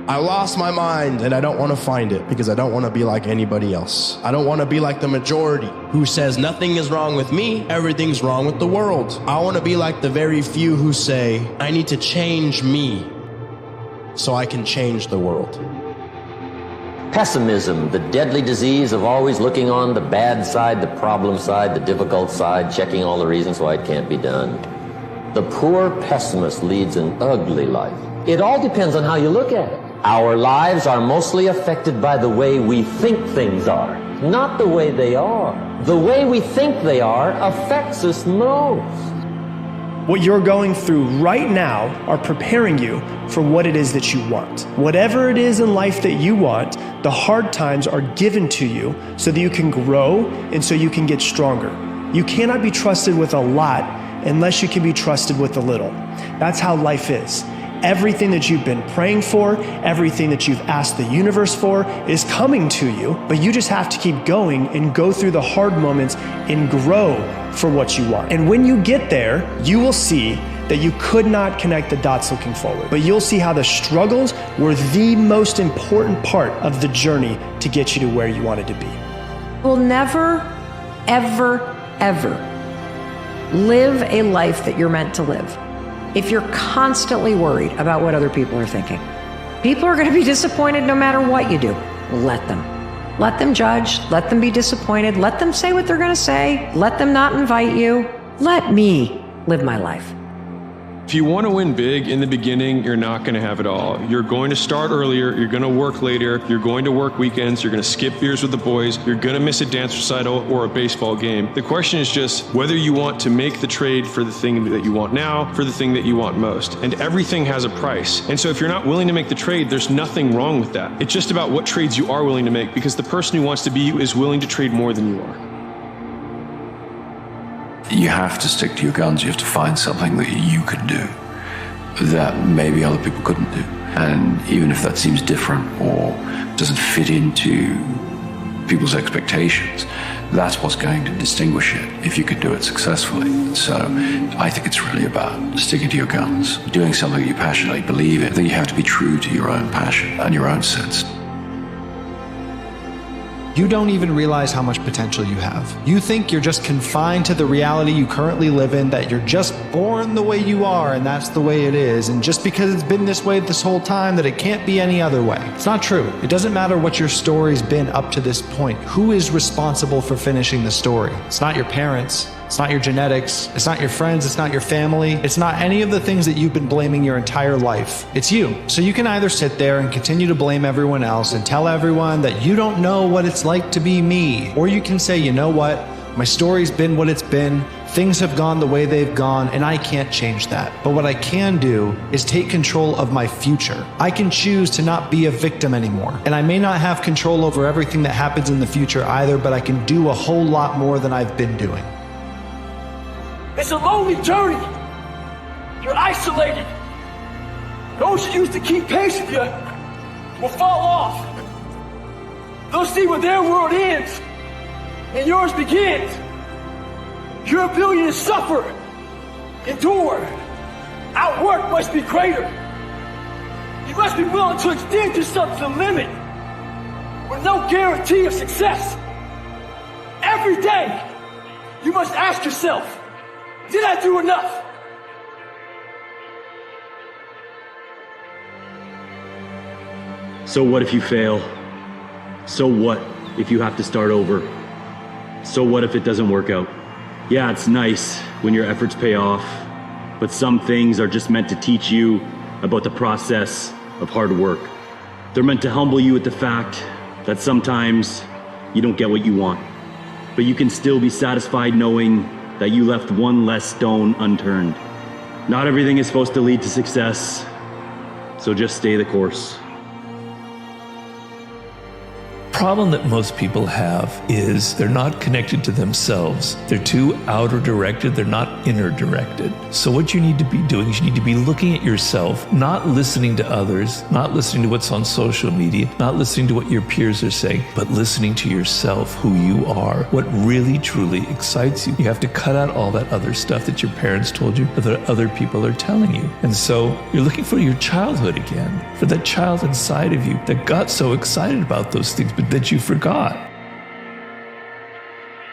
I lost my mind and I don't want to find it because I don't want to be like anybody else. I don't want to be like the majority who says nothing is wrong with me, everything's wrong with the world. I want to be like the very few who say, I need to change me so I can change the world. Pessimism, the deadly disease of always looking on the bad side, the problem side, the difficult side, checking all the reasons why it can't be done. The poor pessimist leads an ugly life. It all depends on how you look at it. Our lives are mostly affected by the way we think things are, not the way they are. The way we think they are affects us most. What you're going through right now are preparing you for what it is that you want. Whatever it is in life that you want, the hard times are given to you so that you can grow and so you can get stronger. You cannot be trusted with a lot unless you can be trusted with a little. That's how life is. Everything that you've been praying for, everything that you've asked the universe for is coming to you, but you just have to keep going and go through the hard moments and grow for what you want. And when you get there, you will see that you could not connect the dots looking forward, but you'll see how the struggles were the most important part of the journey to get you to where you wanted to be. We'll never, ever, ever live a life that you're meant to live if you're constantly worried about what other people are thinking. People are going to be disappointed no matter what you do. Let them. Let them judge. Let them be disappointed. Let them say what they're going to say. Let them not invite you. Let me live my life. If you want to win big in the beginning, you're not going to have it all. You're going to start earlier, you're going to work later, you're going to work weekends, you're going to skip beers with the boys, you're going to miss a dance recital or a baseball game. The question is just whether you want to make the trade for the thing that you want now, for the thing that you want most. And everything has a price. And so if you're not willing to make the trade, there's nothing wrong with that. It's just about what trades you are willing to make, because the person who wants to be you is willing to trade more than you are. You have to stick to your guns. You have to find something that you can do that maybe other people couldn't do. And even if that seems different or doesn't fit into people's expectations, that's what's going to distinguish it if you could do it successfully. So I think it's really about sticking to your guns, doing something you passionately believe in. I think you have to be true to your own passion and your own sense. You don't even realize how much potential you have. You think you're just confined to the reality you currently live in, that you're just born the way you are and that's the way it is, and just because it's been this way this whole time that it can't be any other way. It's not true. It doesn't matter what your story's been up to this point. Who is responsible for finishing the story? It's not your parents. It's not your genetics. It's not your friends. It's not your family. It's not any of the things that you've been blaming your entire life. It's you. So you can either sit there and continue to blame everyone else and tell everyone that you don't know what it's like to be me. Or you can say, you know what? My story's been what it's been. Things have gone the way they've gone, and I can't change that. But what I can do is take control of my future. I can choose to not be a victim anymore. And I may not have control over everything that happens in the future either, but I can do a whole lot more than I've been doing. It's a lonely journey. You're isolated. Those who used to keep pace with you will fall off. They'll see where their world ends and yours begins. Your ability to suffer, endure, outwork must be greater. You must be willing to extend yourself to the limit with no guarantee of success. Every day, you must ask yourself, did I do enough? So what if you fail? So what if you have to start over? So what if it doesn't work out? Yeah, it's nice when your efforts pay off, but some things are just meant to teach you about the process of hard work. They're meant to humble you with the fact that sometimes you don't get what you want, but you can still be satisfied knowing that you left one less stone unturned. Not everything is supposed to lead to success, so just stay the course. problem that most people have is they're not connected to themselves. They're too outer directed, they're not inner directed. So what you need to be doing is you need to be looking at yourself, not listening to others, not listening to what's on social media, not listening to what your peers are saying, but listening to yourself, who you are, what really truly excites you. You have to cut out all that other stuff that your parents told you or that other people are telling you. And so you're looking for your childhood again, for that child inside of you that got so excited about those things, but that you forgot.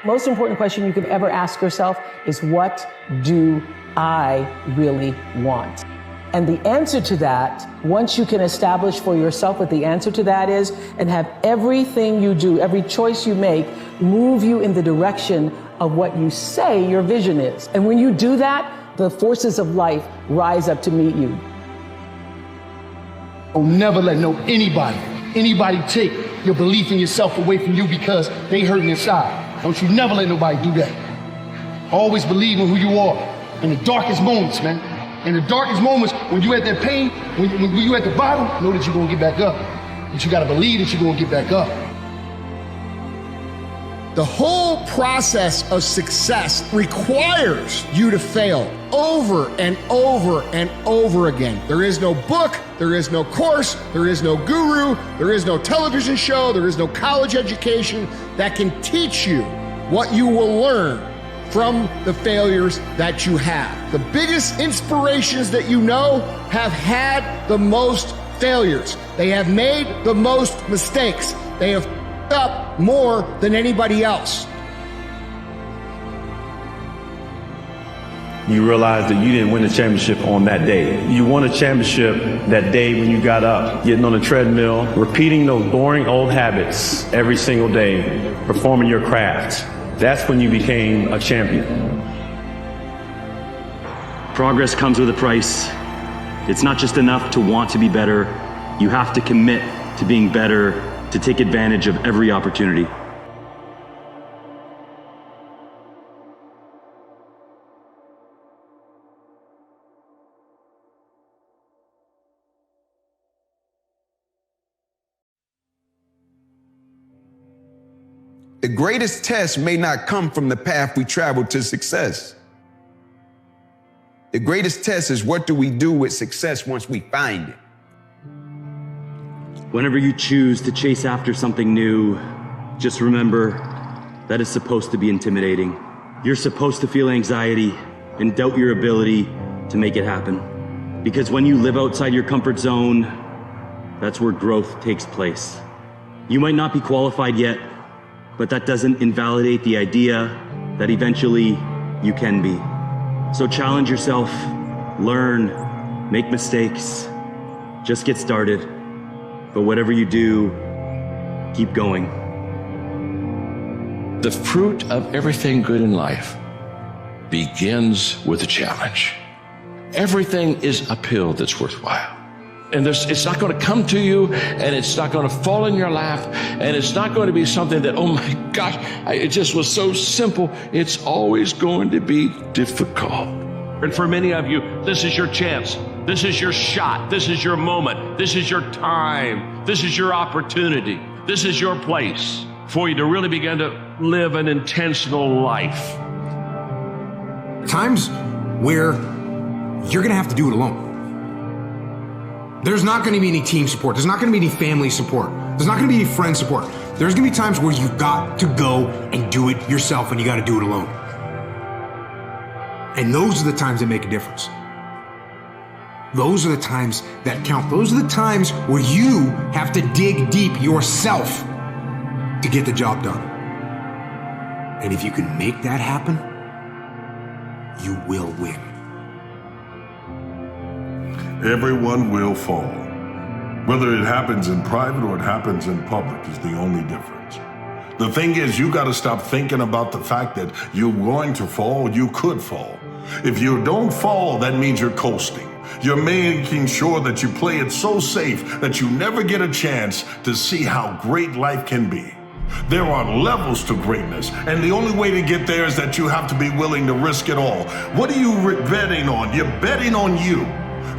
Most important question you could ever ask yourself is, what do I really want? And the answer to that, once you can establish for yourself what the answer to that is, and have everything you do, every choice you make, move you in the direction of what you say your vision is. And when you do that, the forces of life rise up to meet you. Don't never let anybody take your belief in yourself away from you because they hurting inside. Don't you never let nobody do that. Always believe in who you are. In the darkest moments, man. In the darkest moments, when you at that pain, when you at the bottom, know that you're gonna get back up. But you gotta believe that you're gonna get back up. The whole process of success requires you to fail over and over and over again. There is no book, there is no course, there is no guru, there is no television show, there is no college education that can teach you what you will learn from the failures that you have. The biggest inspirations that you know have had the most failures. They have made the most mistakes. They have up more than anybody else. You realize that you didn't win the championship on that day. You won a championship that day when you got up, getting on the treadmill, repeating those boring old habits every single day, performing your craft. That's when you became a champion. Progress comes with a price. It's not just enough to want to be better. You have to commit to being better, to take advantage of every opportunity. The greatest test may not come from the path we travel to success. The greatest test is, what do we do with success once we find it? Whenever you choose to chase after something new, just remember that it's supposed to be intimidating. You're supposed to feel anxiety and doubt your ability to make it happen. Because when you live outside your comfort zone, that's where growth takes place. You might not be qualified yet, but that doesn't invalidate the idea that eventually you can be. So challenge yourself, learn, make mistakes, just get started. But whatever you do, keep going. The fruit of everything good in life begins with a challenge. Everything is uphill that's worthwhile. And it's not going to come to you, and it's not going to fall in your lap, and it's not going to be something that, oh my gosh, it just was so simple. It's always going to be difficult. And for many of you, this is your chance. This is your shot. This is your moment. This is your time. This is your opportunity. This is your place for you to really begin to live an intentional life. Times where you're going to have to do it alone. There's not going to be any team support. There's not going to be any family support. There's not going to be any friend support. There's going to be times where you've got to go and do it yourself, and you got to do it alone. And those are the times that make a difference. Those are the times that count. Those are the times where you have to dig deep yourself to get the job done. And if you can make that happen, you will win. Everyone will fall. Whether it happens in private or it happens in public is the only difference. The thing is, you got to stop thinking about the fact that you're going to fall. You could fall. If you don't fall, that means you're coasting. You're making sure that you play it so safe that you never get a chance to see how great life can be. There are levels to greatness, and the only way to get there is that you have to be willing to risk it all. What are you betting on? You're betting on you.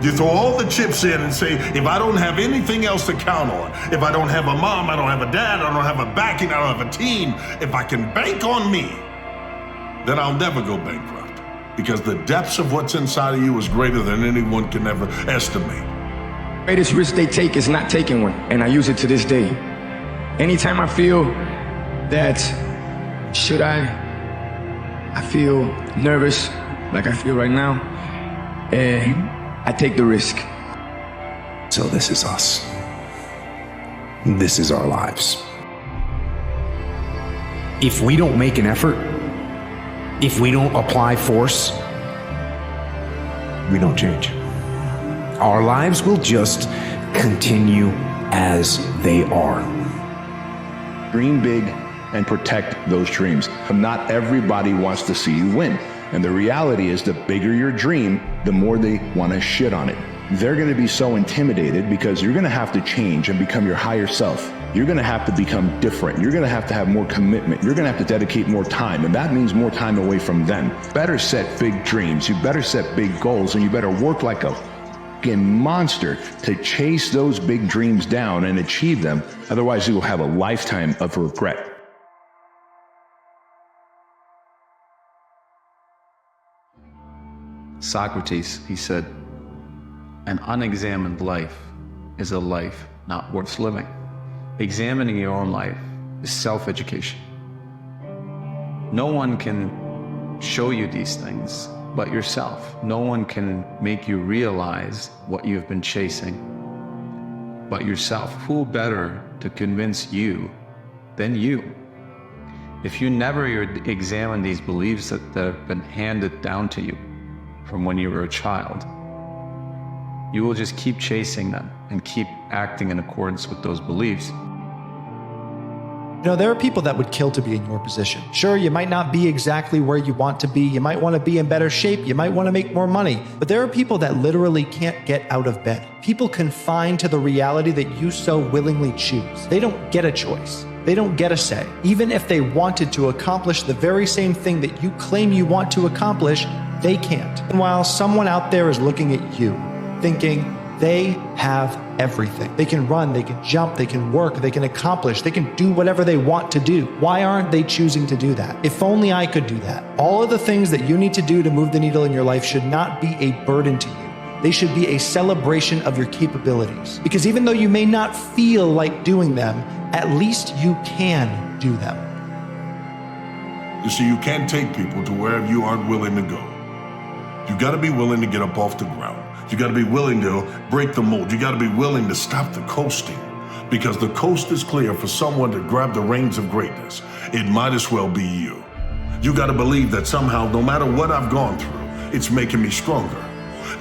You throw all the chips in and say, if I don't have anything else to count on, if I don't have a mom, I don't have a dad, I don't have a backing, I don't have a team, if I can bank on me, then I'll never go bankrupt. Because the depths of what's inside of you is greater than anyone can ever estimate. The greatest risk they take is not taking one, and I use it to this day. Anytime I feel that, I feel nervous, like I feel right now, and I take the risk. So this is us. This is our lives. If we don't make an effort, if we don't apply force, we don't change. Our lives will just continue as they are. Dream big and protect those dreams. Not everybody wants to see you win. And the reality is, the bigger your dream, the more they want to shit on it. They're going to be so intimidated because you're going to have to change and become your higher self. You're going to have to become different. You're going to have more commitment. You're going to have to dedicate more time, and that means more time away from them. Better set big dreams. You better set big goals, and you better work like a fucking monster to chase those big dreams down and achieve them. Otherwise, you will have a lifetime of regret. Socrates, he said, an unexamined life is a life not worth living. Examining your own life is self-education. No one can show you these things but yourself. No one can make you realize what you've been chasing but yourself. Who better to convince you than you? If you never examine these beliefs that have been handed down to you from when you were a child, you will just keep chasing them and keep acting in accordance with those beliefs. You know, there are people that would kill to be in your position. Sure, you might not be exactly where you want to be. You might want to be in better shape. You might want to make more money. But there are people that literally can't get out of bed. People confined to the reality that you so willingly choose. They don't get a choice. They don't get a say. Even if they wanted to accomplish the very same thing that you claim you want to accomplish, they can't. And while someone out there is looking at you, thinking they have everything. They can run, they can jump, they can work, they can accomplish, they can do whatever they want to do. Why aren't they choosing to do that? If only I could do that. All of the things that you need to do to move the needle in your life should not be a burden to you. They should be a celebration of your capabilities. Because even though you may not feel like doing them, at least you can do them. You see, you can't take people to wherever you aren't willing to go. You gotta be willing to get up off the ground. You gotta be willing to break the mold. You gotta be willing to stop the coasting. Because the coast is clear for someone to grab the reins of greatness. It might as well be you. You gotta believe that somehow, no matter what I've gone through, it's making me stronger.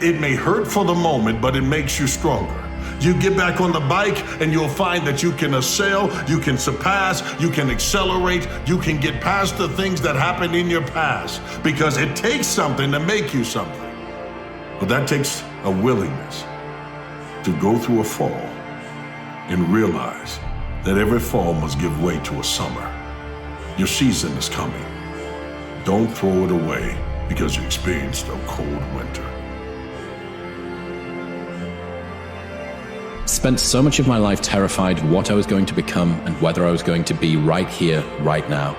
It may hurt for the moment, but it makes you stronger. You get back on the bike and you'll find that you can assail, you can surpass, you can accelerate, you can get past the things that happened in your past, because it takes something to make you something. But that takes a willingness to go through a fall and realize that every fall must give way to a summer. Your season is coming. Don't throw it away because you experienced a cold winter. Spent so much of my life terrified of what I was going to become and whether I was going to be right here, right now.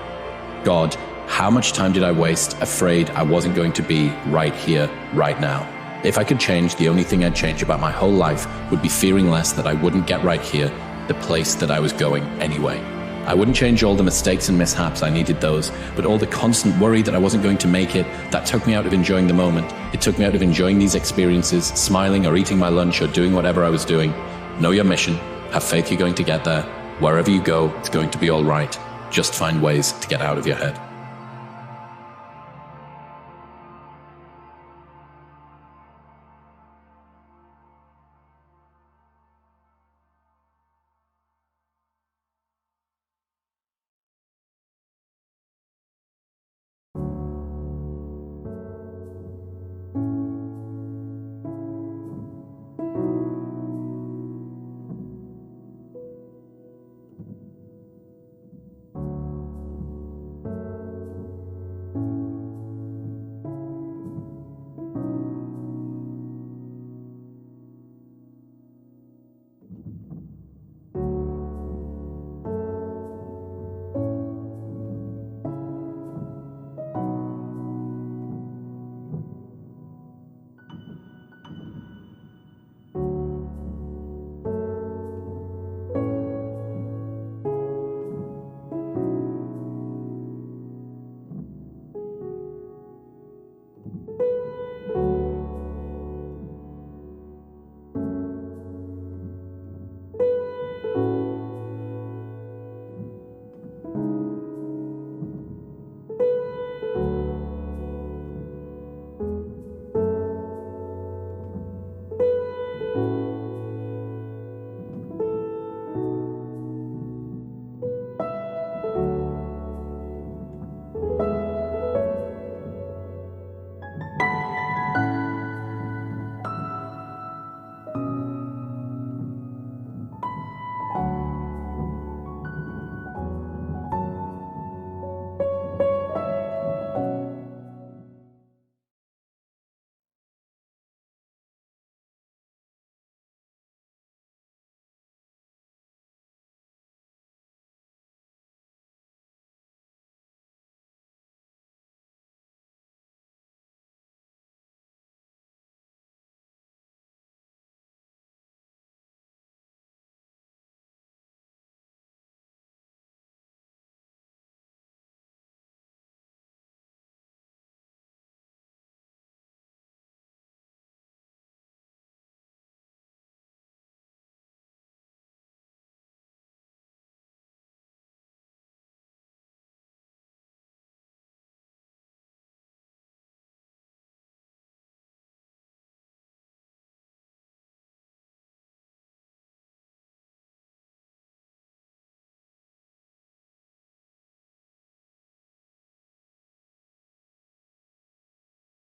God, how much time did I waste afraid I wasn't going to be right here, right now? If I could change, the only thing I'd change about my whole life would be fearing less that I wouldn't get right here, the place that I was going anyway. I wouldn't change all the mistakes and mishaps, I needed those, but all the constant worry that I wasn't going to make it, that took me out of enjoying the moment. It took me out of enjoying these experiences, smiling or eating my lunch or doing whatever I was doing. Know your mission, have faith you're going to get there. Wherever you go, it's going to be all right. Just find ways to get out of your head.